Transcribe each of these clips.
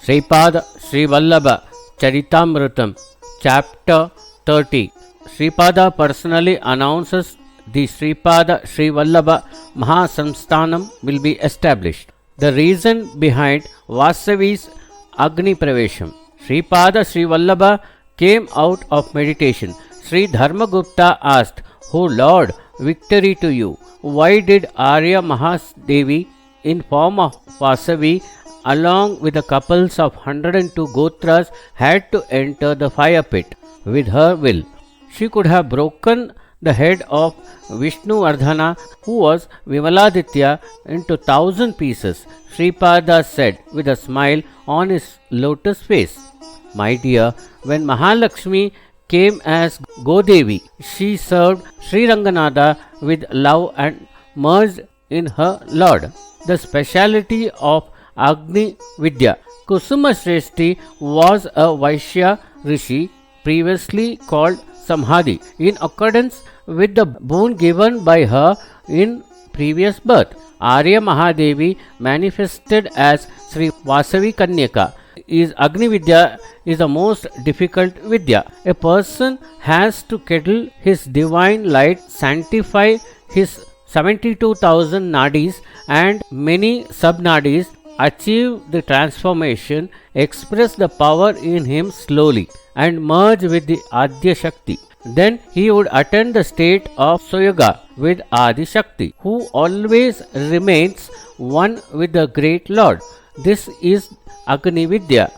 Sripada Srivallabha Charithamrutham, Chapter 30. Sripada personally announces the Sripada Srivallabha Mahasamsthanam will be established. The reason behind Vasavi's Agni Pravesham. Sripada Srivallabha came out of meditation. Sri Dharmagupta asked, "O Lord, victory to you! Why did Arya Mahadevi in form of Vasavi along with the couples of 102 Gotras had to enter the fire pit with her will? She could have broken the head of Vishnuvardhana, who was Vimaladitya, into 1,000 pieces." Sripada said with a smile on his lotus face. My dear, when Mahalakshmi came as Godevi, she served Sri Ranganatha with love and merged in her Lord. The speciality of Agni Vidya. Kusuma Shrestri was a Vaishya Rishi, previously called Samhadi, in accordance with the boon given by her in previous birth. Arya Mahadevi manifested as Sri Vasavi Kanyaka. Agni Vidya is the most difficult Vidya. A person has to kindle his divine light, sanctify his 72,000 nadis and many sub-nadis, achieve the transformation, express the power in him slowly and merge with the Adya Shakti. Then he would attain the state of Soyoga with Adi Shakti, who always remains one with the great Lord. This is Agni Vidya.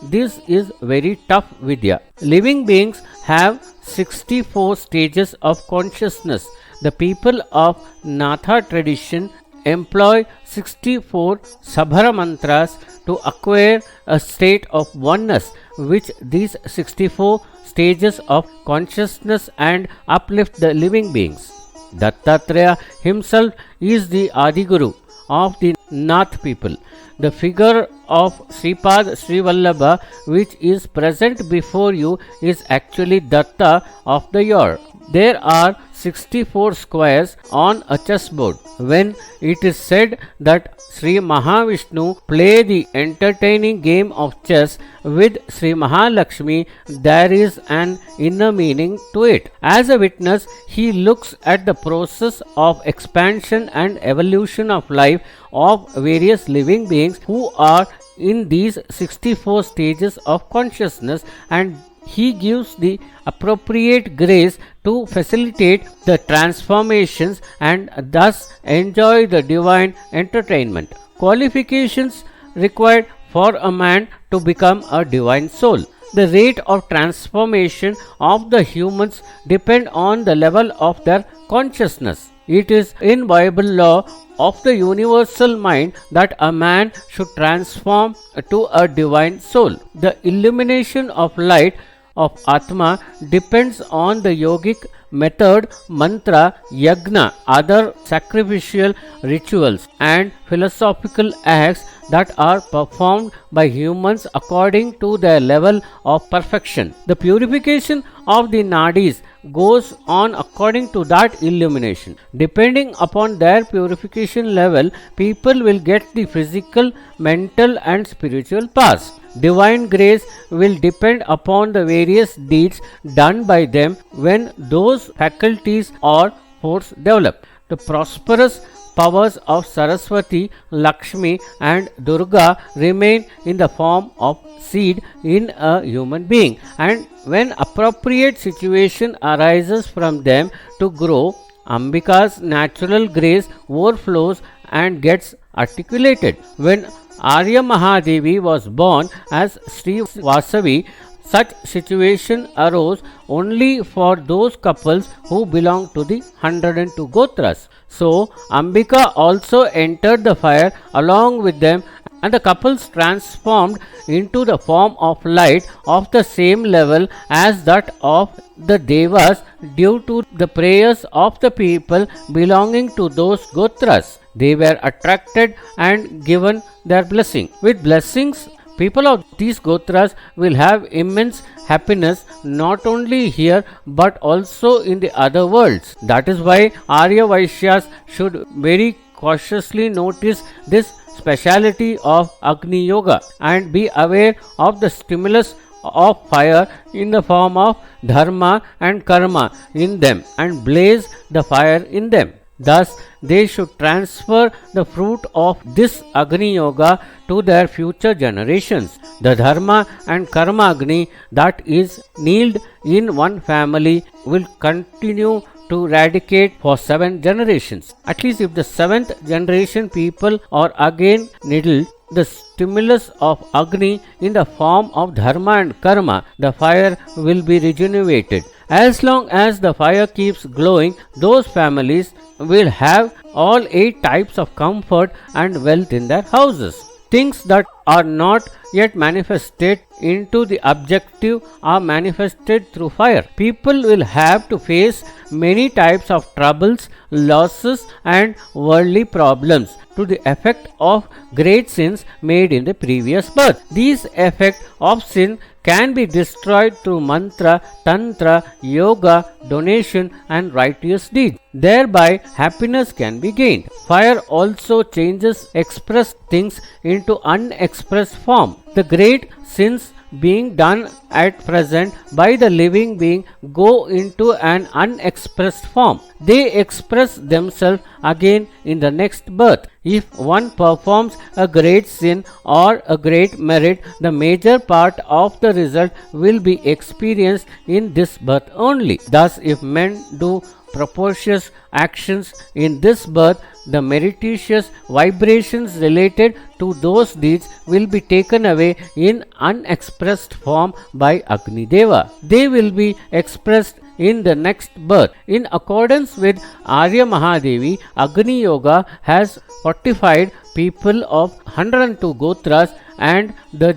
This is very tough Vidya. Living beings have 64 stages of consciousness. The people of Natha tradition employ 64 Sabhara mantras to acquire a state of oneness, which these 64 stages of consciousness and uplift the living beings. Dattatreya himself is the Adiguru of the Nath people. The figure of Sripada Srivallabha, which is present before you, is actually Datta of the year. There are 64 squares on a chessboard. When it is said that Sri Mahavishnu play the entertaining game of chess with Sri Mahalakshmi, there is an inner meaning to it. As a witness, he looks at the process of expansion and evolution of life of various living beings who are in these 64 stages of consciousness, and he gives the appropriate grace to facilitate the transformations and thus enjoy the divine entertainment. Qualifications required for a man to become a divine soul. The rate of transformation of the humans depend on the level of their consciousness. It is inviolable law of the universal mind that a man should transform to a divine soul. The illumination of light of Atma depends on the yogic method, mantra, yagna, other sacrificial rituals and philosophical acts that are performed by humans according to their level of perfection. The purification of the nadis goes on according to that illumination. Depending upon their purification level, people will get the physical, mental and spiritual paths. Divine grace will depend upon the various deeds done by them when those faculties or force develop. The prosperous powers of Saraswati, Lakshmi and Durga remain in the form of seed in a human being, and when appropriate situation arises from them to grow, Ambika's natural grace overflows and gets articulated. When Arya Mahadevi was born as Sri Vasavi, such situation arose only for those couples who belong to the 102 Gotras. So, Ambika also entered the fire along with them, and the couples transformed into the form of light of the same level as that of the Devas due to the prayers of the people belonging to those Gotras. They were attracted and given their blessing. With blessings, people of these Gotras will have immense happiness not only here but also in the other worlds. That is why Arya Vaishyas should very cautiously notice this speciality of Agni Yoga and be aware of the stimulus of fire in the form of dharma and karma in them and blaze the fire in them. Thus, they should transfer the fruit of this Agni Yoga to their future generations. The Dharma and Karma Agni that is needled in one family will continue to eradicate for 7 generations. At least if the 7th generation people are again needled, the stimulus of Agni in the form of Dharma and Karma, the fire will be regenerated. As long as the fire keeps glowing, those families will have all 8 types of comfort and wealth in their houses. Things that are not yet manifested into the objective are manifested through fire. People will have to face many types of troubles, losses and worldly problems to the effect of great sins made in the previous birth. These effects of sin can be destroyed through mantra, tantra, yoga, donation and righteous deeds. Thereby happiness can be gained. Fire also changes expressed things into unexpressed form. The great sins being done at present by the living being go into an unexpressed form. They express themselves again in the next birth. If one performs a great sin or a great merit, the major part of the result will be experienced in this birth only. Thus, if men do propitious actions in this birth, the meritorious vibrations related to those deeds will be taken away in unexpressed form by Agni Deva. They will be expressed in the next birth. In accordance with Arya Mahadevi, Agni Yoga has fortified people of 102 Gotras and the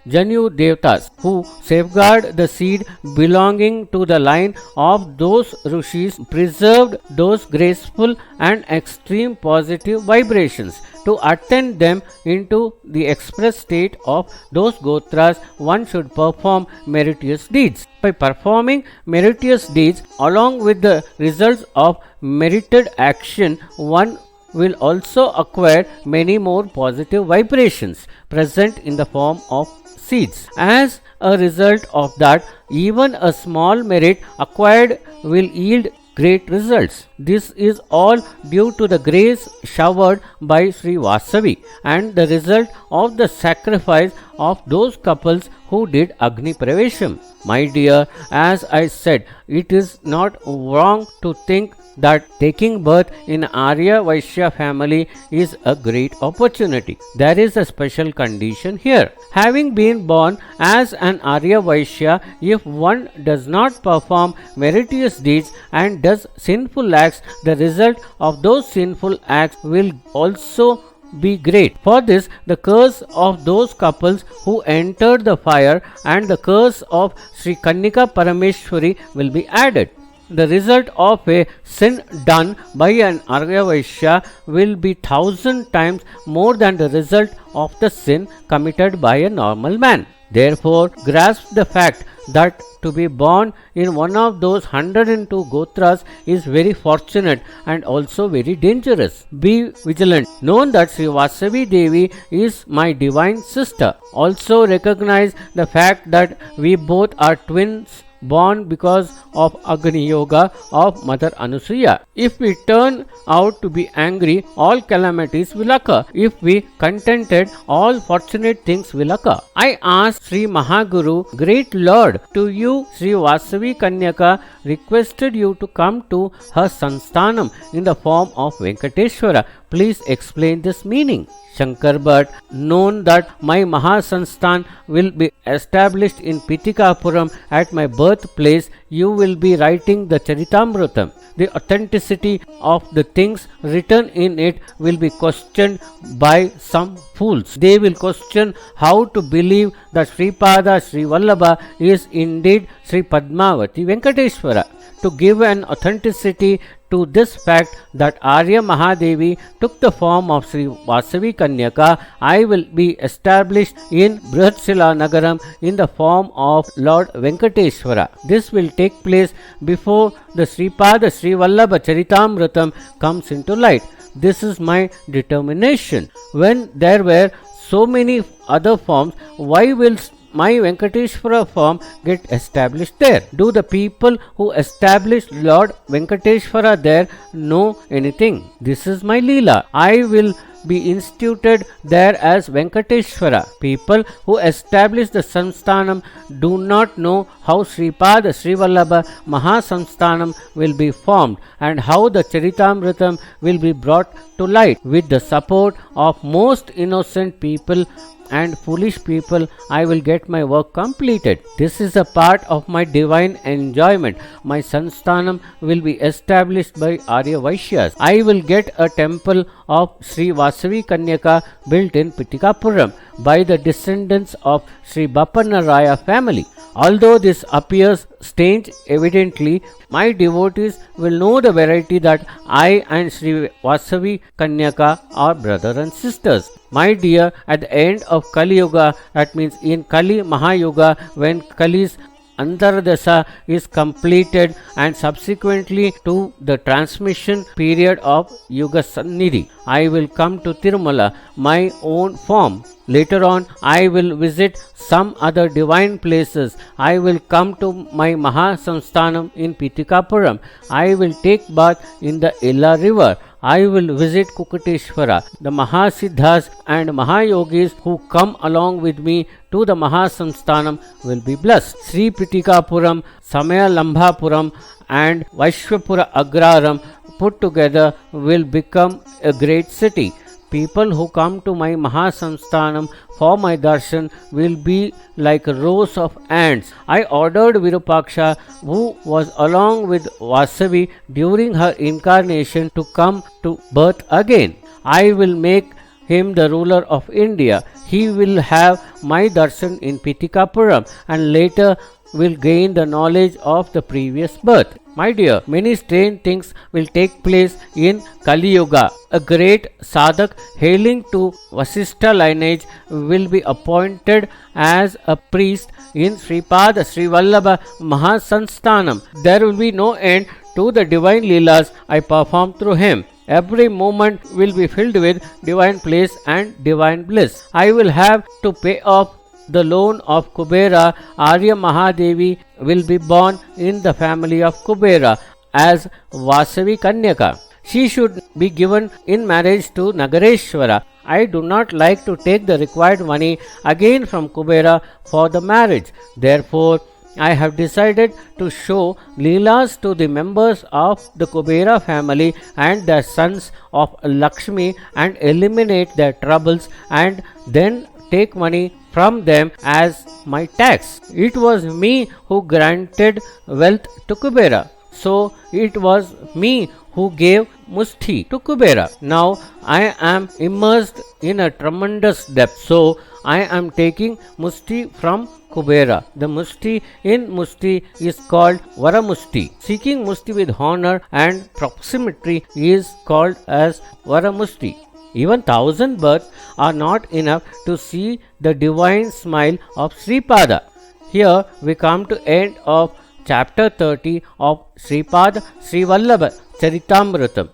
Janu Devtas who safeguard the seed belonging to the line of those rishis, preserved those graceful and extreme positive vibrations. To attend them into the express state of those Gotras, one should perform meritorious deeds. By performing meritorious deeds along with the results of merited action, one will also acquire many more positive vibrations present in the form of seeds. As a result of that, even a small merit acquired will yield great results. This is all due to the grace showered by Sri Vasavi and the result of the sacrifice of those couples who did Agni Pravesham. My dear, as I said, it is not wrong to think that taking birth in Arya Vaishya family is a great opportunity. There is a special condition here. Having been born as an Arya Vaishya, if one does not perform meritorious deeds and does sinful acts, the result of those sinful acts will also be great. For this, the curse of those couples who entered the fire and the curse of Sri Kannika Parameshwari will be added. The result of a sin done by an Arya Vaishya will be 1,000 times more than the result of the sin committed by a normal man. Therefore, grasp the fact that to be born in one of those 102 Gotras is very fortunate and also very dangerous. Be vigilant. Know that Sri Vasavi Devi is my divine sister. Also recognize the fact that we both are twins born because of Agni Yoga of Mother Anusuya. If we turn out to be angry, all calamities will occur. If we contented, all fortunate things will occur. I ask Sri Mahaguru, Great Lord, to you Sri Vasavi Kanyaka requested you to come to her Sansthanam in the form of Venkateshwara. Please explain this meaning. Shankar Bhatt, known that my Mahasansthan will be established in Pitikapuram at my birthplace, you will be writing the Charithamrutham. The authenticity of the things written in it will be questioned by some fools. They will question how to believe that Sripada Srivallabha is indeed Sri Padmavati Venkateshwara. To give an authenticity to this fact that Arya Mahadevi took the form of Sri Vasavi Kanyaka, I will be established in Brihatsila Nagaram in the form of Lord Venkateshwara. This will take place before the Sripada Srivallabha Charithamrutham comes into light. This is my determination. When there were so many other forms, why will my Venkateshwara form get established there? Do the people who established Lord Venkateshwara there know anything? This is my Leela. I will be instituted there as Venkateshwara. People who establish the Samsthanam do not know how Sripada Srivallabha Mahasamsthanam will be formed and how the Charithamrutham will be brought to light. With the support of most innocent people and foolish people, I will get my work completed. This is a part of my divine enjoyment. My Sansthanam will be established by Arya Vaishyas. I will get a temple of Sri Vasavi Kanyaka built in Pitikapuram by the descendants of Sri Bappanaraya family. Although this appears strange, evidently, my devotees will know the verity that I and Sri Vasavi Kanyaka are brother and sisters. My dear, at the end of Kali Yuga, that means in Kali Mahayuga, when Kali's Antardasa is completed and subsequently to the transmission period of Yuga Sannidhi, I will come to Tirumala, my own form. Later on, I will visit some other divine places. I will come to my Mahasamsthanam in Pitikapuram. I will take bath in the Ella river. I will visit Kukateshwara. The Mahasiddhas and Mahayogis who come along with me to the Mahasamsthanam will be blessed. Sri Pitikapuram, Samayalambhapuram and Vaishwapura Agraram put together will become a great city. People who come to my Mahasamsthanam for my darshan will be like rows of ants. I ordered Virupaksha, who was along with Vasavi during her incarnation, to come to birth again. I will make him the ruler of India. He will have my darshan in Pitikapuram and later will gain the knowledge of the previous birth. My dear, many strange things will take place in Kali Yuga. A great sadhak hailing to Vasishtha lineage will be appointed as a priest in Sripada Srivallabha Mahasamsthanam. There will be no end to the divine leelas I perform through him. Every moment will be filled with divine bliss and divine bliss. I will have to pay off the loan of Kubera. Arya Mahadevi will be born in the family of Kubera as Vasavi Kanyaka. She should be given in marriage to Nagareshwara. I do not like to take the required money again from Kubera for the marriage. Therefore, I have decided to show Leelas to the members of the Kubera family and their sons of Lakshmi and eliminate their troubles and then take money from them as my tax. It was me who granted wealth to Kubera, so it was me who gave musti to Kubera. Now I am immersed in a tremendous depth, so I am taking musti from Kubera. The musti in musti is called Varamusti. Seeking musti with honor and proximity is called as Varamusti. Even 1,000 births are not enough to see the divine smile of Sripada. Here we come to end of chapter 30 of Sripada Srivallabha Charithamrutham.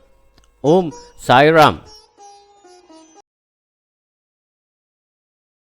Om Sai Ram.